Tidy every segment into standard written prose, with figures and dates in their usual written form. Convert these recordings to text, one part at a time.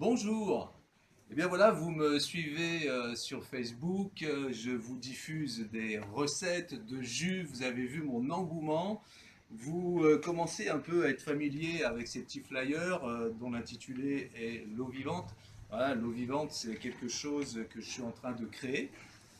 Bonjour. Eh bien voilà, vous me suivez sur Facebook, je vous diffuse des recettes de jus, vous avez vu mon engouement, vous commencez un peu à être familier avec ces petits flyers dont l'intitulé est l'eau vivante. Voilà, l'eau vivante, c'est quelque chose que je suis en train de créer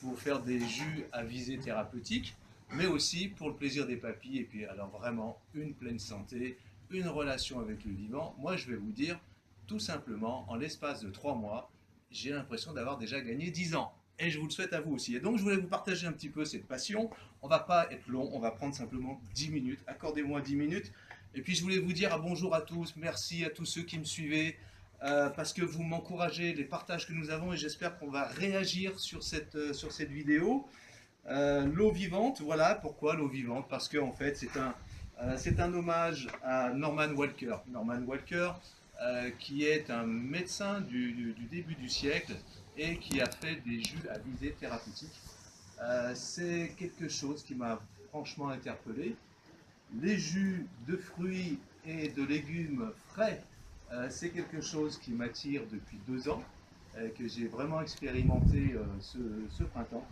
pour faire des jus à visée thérapeutique, mais aussi pour le plaisir des papilles et puis alors vraiment une pleine santé, une relation avec le vivant. Moi, je vais vous dire, tout simplement, en l'espace de 3 mois, j'ai l'impression d'avoir déjà gagné 10 ans. Et je vous le souhaite à vous aussi. Et donc, je voulais vous partager un petit peu cette passion. On va pas être long, on va prendre simplement 10 minutes. Accordez-moi 10 minutes. Et puis, je voulais vous dire bonjour à tous. Merci à tous ceux qui me suivez. Parce que vous m'encouragez, les partages que nous avons, et j'espère qu'on va réagir sur cette vidéo. L'eau vivante, voilà pourquoi l'eau vivante, parce que en fait c'est un hommage à Norman Walker. Norman Walker, qui est un médecin du début du siècle et qui a fait des jus à visée thérapeutique. C'est quelque chose qui m'a franchement interpellé. Les jus de fruits et de légumes frais, c'est quelque chose qui m'attire depuis 2 ans, que j'ai vraiment expérimenté ce printemps.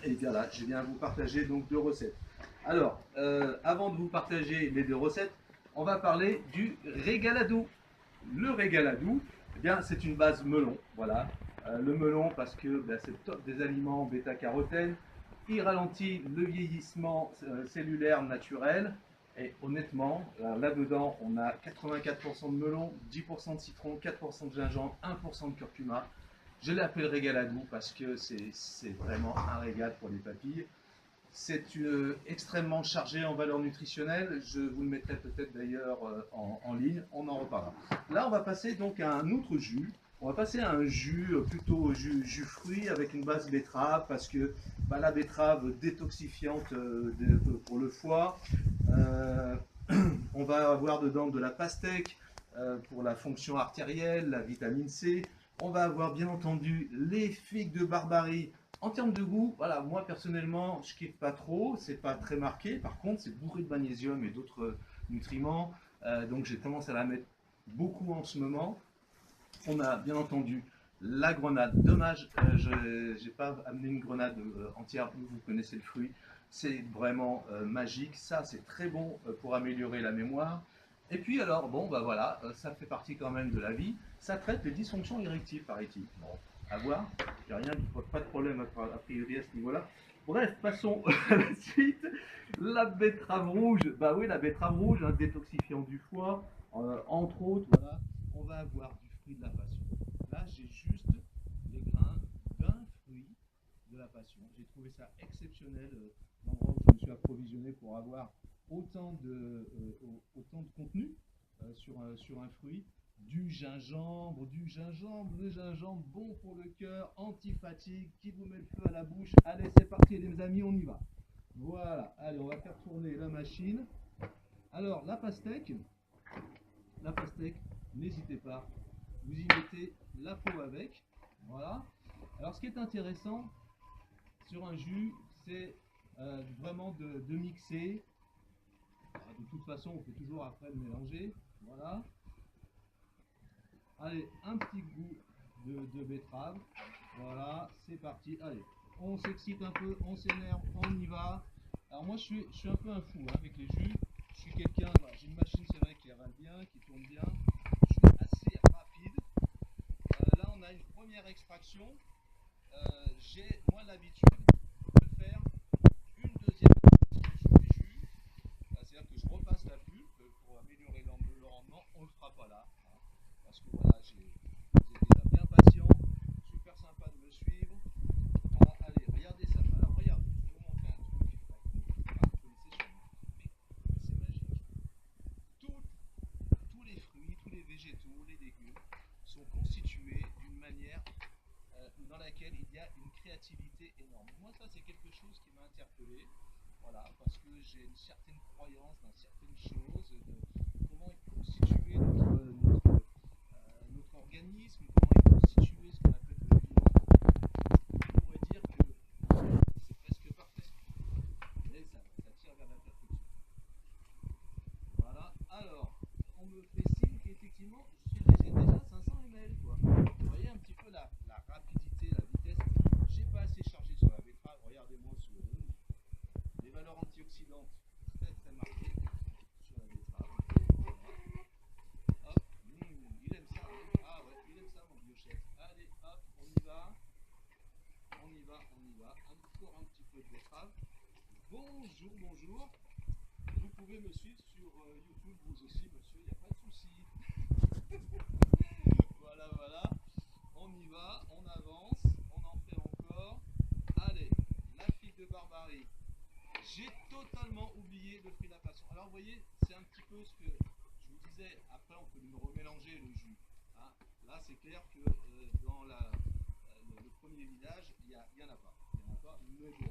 Et bien là, je viens vous partager donc 2 recettes. Alors, avant de vous partager les 2 recettes, on va parler du régaladou. Le régaladou, eh bien, c'est une base melon. Voilà. Le melon, parce que ben, c'est top des aliments bêta-carotène. Il ralentit le vieillissement cellulaire naturel. Et honnêtement, là-dedans, on a 84% de melon, 10% de citron, 4% de gingembre, 1% de curcuma. Je l'appelle régaladou parce que c'est vraiment un régal pour les papilles. C'est extrêmement chargé en valeur nutritionnelle. Je vous le mettrai peut-être d'ailleurs en ligne. On en reparlera. Là, on va passer donc à un autre jus. On va passer à un jus plutôt jus fruit avec une base betterave parce que bah, la betterave détoxifiante pour le foie. Euh, on va avoir dedans de la pastèque pour la fonction artérielle, la vitamine C. On va avoir bien entendu les figues de Barbarie. En termes de goût, voilà, moi personnellement, je kiffe pas trop, c'est pas très marqué. Par contre, c'est bourré de magnésium et d'autres nutriments, donc j'ai tendance à la mettre beaucoup en ce moment. On a bien entendu la grenade. Dommage, je n'ai pas amené une grenade entière. Vous connaissez le fruit, c'est vraiment magique. Ça, c'est très bon pour améliorer la mémoire. Et puis alors, bon, bah voilà, ça fait partie quand même de la vie. Ça traite les dysfonctions érectiles, paraît-il. Bon, à voir. Il n'y a rien, pas de problème a priori à ce niveau-là. Bref, passons à la suite. La betterave rouge. Bah oui, la betterave rouge, un détoxifiant du foie, entre autres, voilà. On va avoir du fruit de la passion. Là, j'ai juste les grains d'un fruit de la passion. J'ai trouvé ça exceptionnel, l'endroit où je me suis approvisionné pour avoir autant de contenu sur un fruit. Du gingembre, le gingembre bon pour le cœur, anti-fatigue, qui vous met le feu à la bouche. Allez, c'est parti les amis, on y va. Voilà, allez, on va faire tourner la machine. Alors, la pastèque, n'hésitez pas, vous y mettez la peau avec. Voilà. Alors, ce qui est intéressant sur un jus, c'est vraiment de mixer. De toute façon, on peut toujours après le mélanger. Voilà. Allez, un petit goût de betterave. Voilà, c'est parti. Allez, on s'excite un peu, on s'énerve, on y va. Alors moi, je suis un peu un fou hein, avec les jus. Je suis quelqu'un, voilà, j'ai une machine, c'est vrai, qui avale bien, qui tourne bien. Je suis assez rapide. Là, on a une première extraction. J'ai moins l'habitude de faire une deuxième extraction du jus. C'est-à-dire que je repasse la pulpe pour améliorer le rendement. On ne le fera pas là. Hein, parce que voilà, vous êtes déjà bien patient. Super sympa de me suivre. Ah, allez, regardez ça. Alors, regardez, je vais vous montrer un truc. Là, vous connaissez sûrement. Mais c'est magique. Tout, tous les fruits, tous les végétaux, les légumes sont constitués d'une manière dans laquelle il y a une créativité énorme. Moi, ça, c'est quelque chose qui m'a interpellé. Voilà, parce que j'ai une certaine croyance dans certaines choses, de comment est constitué notre organisme, comment est constitué ce qu'on appelle le vivant. On pourrait dire que c'est presque parfait, mais ça tire vers la perfection. Voilà, alors, on me fait signe qu'effectivement, j'ai déjà 500 ml, quoi. peu de betterave. Bonjour, bonjour. Vous pouvez me suivre sur YouTube, vous aussi, monsieur, il n'y a pas de souci. Voilà, voilà. On y va, on avance, on en fait encore. Allez, la figue de Barbarie. J'ai totalement oublié le fruit de la passion. Alors, vous voyez, c'est un petit peu ce que je vous disais. Après, on peut nous remélanger le jus. Hein. Là, c'est clair que dans le premier village, il n'y en a pas. Il n'y en a pas, mais bon.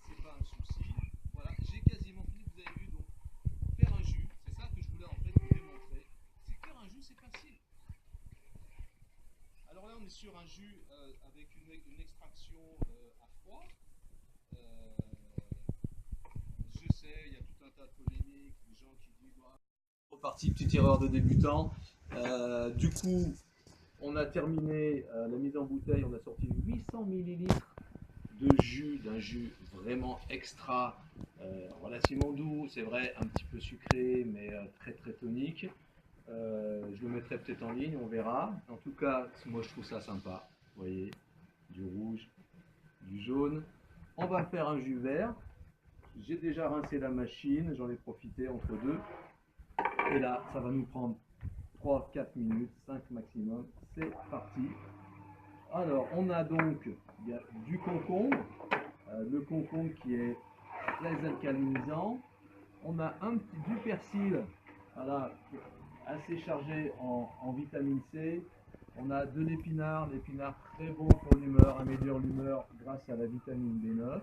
C'est pas un souci. Voilà, j'ai quasiment fini. Vous avez vu, donc, faire un jus, c'est ça que je voulais en fait vous démontrer. C'est que faire un jus, c'est facile. Alors là, on est sur un jus avec une extraction à froid. Euh, je sais, il y a tout un tas de polémiques, des gens qui disent bah, reparti, petite erreur de débutant. Du coup, on a terminé la mise en bouteille, on a sorti 800 millilitres de jus, d'un jus vraiment extra, relativement doux, c'est vrai, un petit peu sucré, mais très très tonique. Je le mettrai peut-être en ligne, on verra. En tout cas, moi je trouve ça sympa. Vous voyez, du rouge, du jaune. On va faire un jus vert. J'ai déjà rincé la machine, j'en ai profité entre deux. Et là, ça va nous prendre 3-4 minutes, 5 maximum. C'est parti. Alors, on a donc il y a du concombre. Le concombre qui est très alcalinisant. On a du persil, voilà, assez chargé en vitamine C. On a de l'épinard très bon pour l'humeur, améliore l'humeur grâce à la vitamine B9.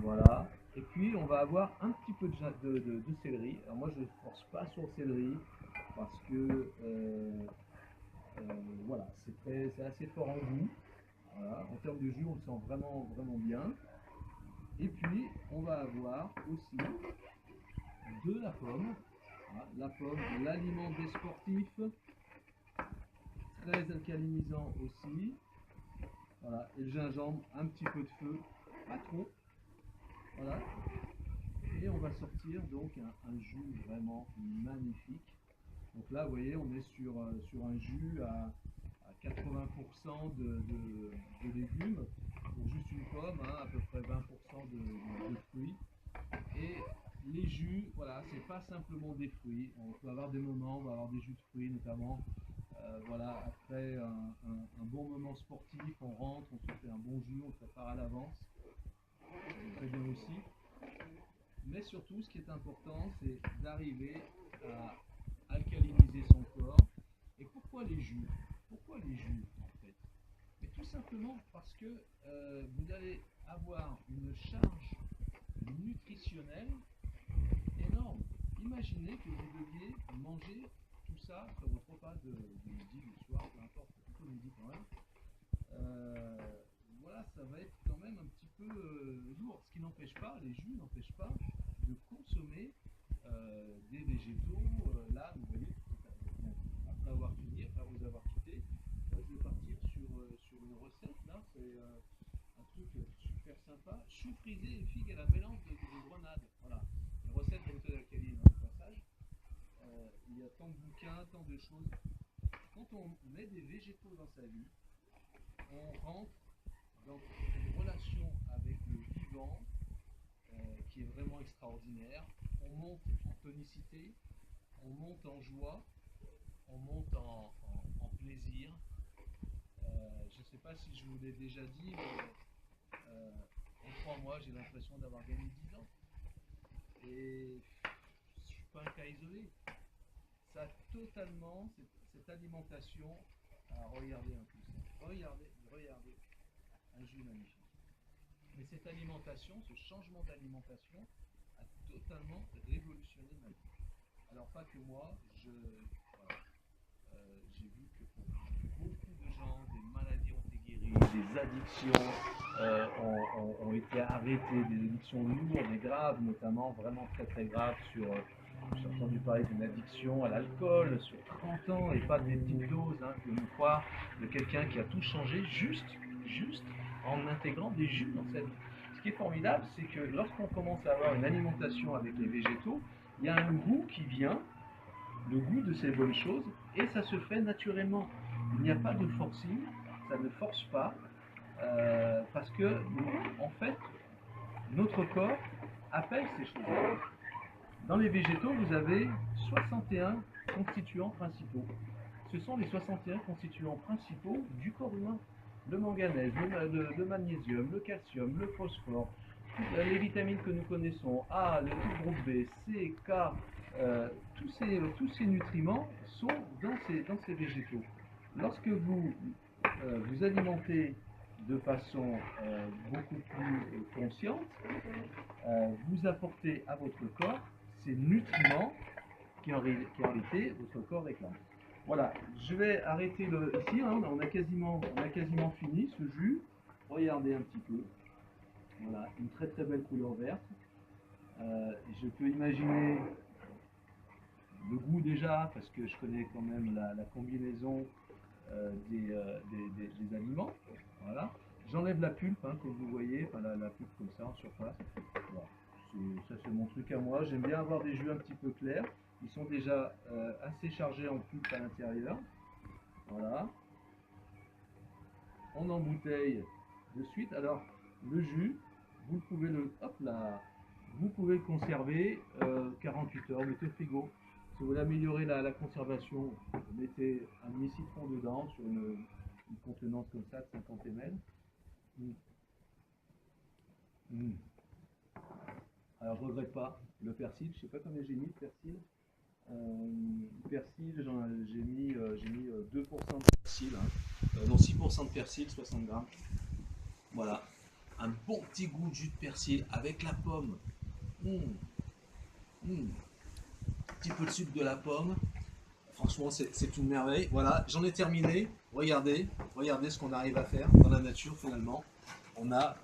Voilà. Et puis on va avoir un petit peu de céleri. Alors moi je ne force pas sur le céleri parce que voilà, c'est assez fort en goût. Voilà. En termes de jus, on le sent vraiment, vraiment bien. Et puis on va avoir aussi de la pomme. Voilà, la pomme, l'aliment des sportifs, très alcalinisant aussi. Voilà, et le gingembre, un petit peu de feu, pas trop. Voilà. Et on va sortir donc un jus vraiment magnifique. Donc là, vous voyez, on est sur un jus à 80% de légumes, pour juste une pomme, hein, à peu près 20% de fruits. Et les jus, voilà, c'est pas simplement des fruits. On peut avoir des moments, on va avoir des jus de fruits notamment. Voilà, après un bon moment sportif, on rentre, on se fait un bon jus, on le prépare à l'avance. C'est très bien aussi. Mais surtout, ce qui est important, c'est d'arriver à alcaliniser son corps. Et pourquoi les jus? Pourquoi les jus en fait? Mais tout simplement parce que vous allez avoir une charge nutritionnelle énorme. Imaginez que vous deviez manger tout ça sur votre repas de midi, du soir, peu importe, plutôt midi quand même. Voilà, ça va être quand même un petit peu lourd. Ce qui n'empêche pas, les jus n'empêchent pas de consommer des végétaux. Là, vous voyez, après avoir fini, après vous avoir quitté, je vais partir sur une recette. Là, c'est un truc super sympa. Chou frisé et figues à la mélange de grenade. Voilà, une recette de méthode alcaline, hein, au passage. Il y a tant de bouquins, tant de choses. Quand on met des végétaux dans sa vie, on rentre dans une relation avec le vivant qui est vraiment extraordinaire. On monte en tonicité, on monte en joie, on monte en plaisir. Je ne sais pas si je vous l'ai déjà dit, mais en 3 mois, j'ai l'impression d'avoir gagné 10 ans. Et je ne suis pas un cas isolé. Ça a totalement, cette alimentation, regardez un peu ça. Regardez, un jus magnifique. Mais cette alimentation, ce changement d'alimentation a totalement révolutionné ma vie. Alors pas que moi, voilà, j'ai vu que pour beaucoup de gens, des maladies ont été guéries, des addictions ont été arrêtées, des addictions lourdes et graves, notamment vraiment très très graves j'ai entendu parler d'une addiction à l'alcool sur 30 ans et pas des petites doses, hein, de me croire, de quelqu'un qui a tout changé juste en intégrant des jus dans sa vie. Ce qui est formidable, c'est que lorsqu'on commence à avoir une alimentation avec les végétaux, il y a un goût qui vient, le goût de ces bonnes choses, et ça se fait naturellement. Il n'y a pas de forcing, ça ne force pas, parce que, en fait, notre corps appelle ces choses-là. Dans les végétaux, vous avez 61 constituants principaux. Ce sont les 61 constituants principaux du corps humain. Le manganèse, le magnésium, le calcium, le phosphore, toutes les vitamines que nous connaissons, A, le type groupe B, C, K, tous ces nutriments sont dans ces végétaux. Lorsque vous vous alimentez de façon beaucoup plus consciente, vous apportez à votre corps ces nutriments qui en réalité votre corps réclame. Voilà, je vais arrêter ici, hein, on a quasiment fini ce jus. Regardez un petit peu. Voilà, une très très belle couleur verte. Je peux imaginer le goût déjà, parce que je connais quand même la combinaison des aliments. Voilà. J'enlève la pulpe, hein, comme vous voyez, enfin, la pulpe comme ça en surface. Voilà. Ça c'est mon truc à moi. J'aime bien avoir des jus un petit peu clairs. Ils sont déjà assez chargés en pulpe à l'intérieur. Voilà. On embouteille de suite. Alors le jus, vous pouvez vous pouvez le conserver 48 heures, mettez au frigo. Si vous voulez améliorer la conservation, mettez un demi-citron dedans sur une contenance comme ça de 50 ml. Alors je regrette pas le persil, je sais pas combien j'ai mis de persil. Persil, j'ai mis 2% de persil, hein. Non 6% de persil, 60 grammes. Voilà, un bon petit goût de jus de persil avec la pomme. Un petit peu de sucre de la pomme. Franchement, c'est une merveille. Voilà, j'en ai terminé. Regardez ce qu'on arrive à faire dans la nature finalement. On a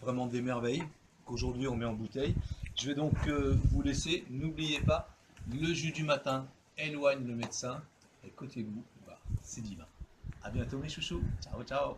vraiment des merveilles qu'aujourd'hui on met en bouteille. Je vais donc vous laisser. N'oubliez pas, le jus du matin éloigne le médecin. Et côté goût, bah, c'est divin. À bientôt mes chouchous. Ciao, ciao.